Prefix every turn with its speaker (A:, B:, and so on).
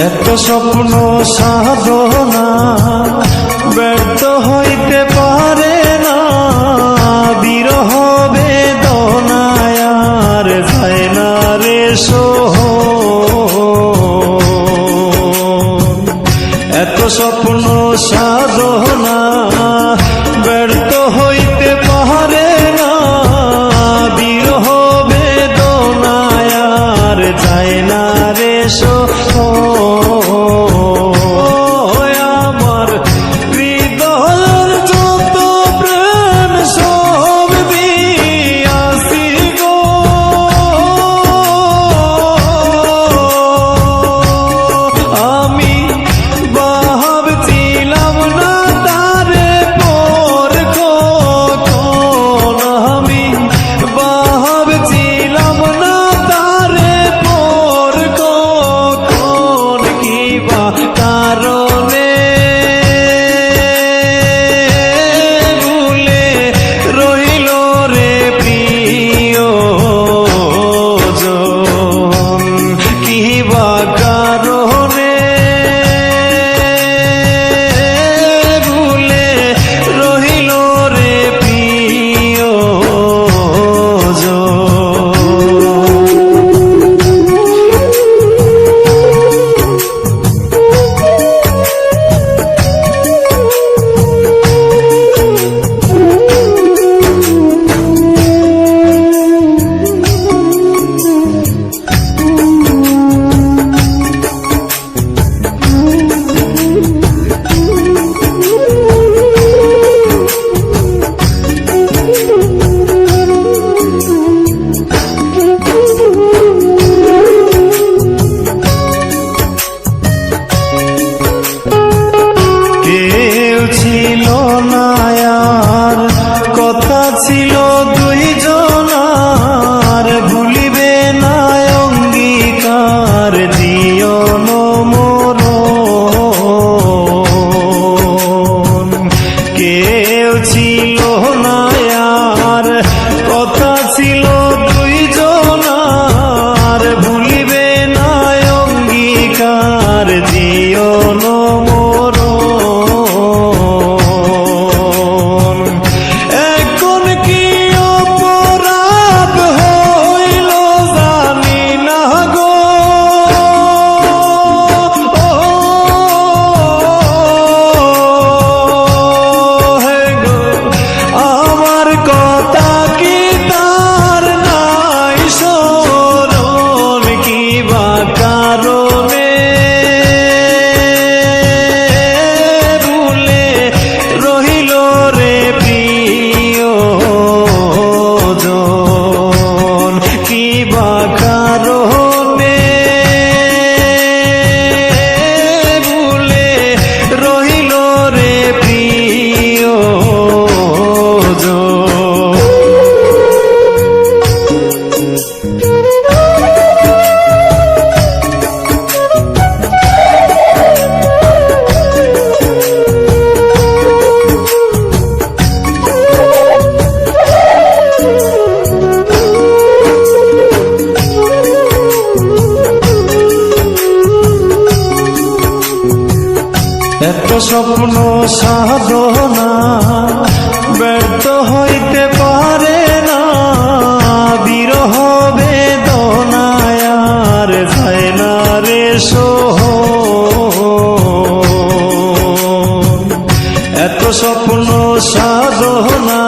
A: এত স্বপ্ন সাধনা ব্যর্থ হইতে পারে না, বিরহ বেদনায় আর যায় না রে সহন। এত স্বপ্ন সাধনা ব্যর্থ হইতে পারে না, বিরহ বেদনায় আর যায় না রে সহন। আমার হৃদয়ের যত প্রেম সব দিয়াছি গো, আমি ভাবছিলাম না তারে পর কখন, আমি ভাবছিলাম না তারে পর কখন, কিবা কারণে ভুলে রইল রে প্রিয়জন, কিবা কারণে ভুলে রইল রে কেউ ছিল না আর কথা ছিল দুইজনার, ভুলিবে না অঙ্গীকার জীবন মরণ। কেউ ছিল না আর কথা ছিল দুইজনার, ভুলিবে না অঙ্গীকার জীবন মরণ। এখন কি অপরাধ হইল জানি না গো, হে গো, আমার কথা কি তার নাই স্মরণ, কিবা কারণে ভুলে রহিল রে প্রিয়জন, কিবা কারণে ভুলে রহিল রে প্রিয়জন। এত স্বপ্ন সাধনা ব্যর্থ হইতে পারে না, বিরহ বেদনায় আর যায় না রে সহন। এত স্বপ্ন সাধনা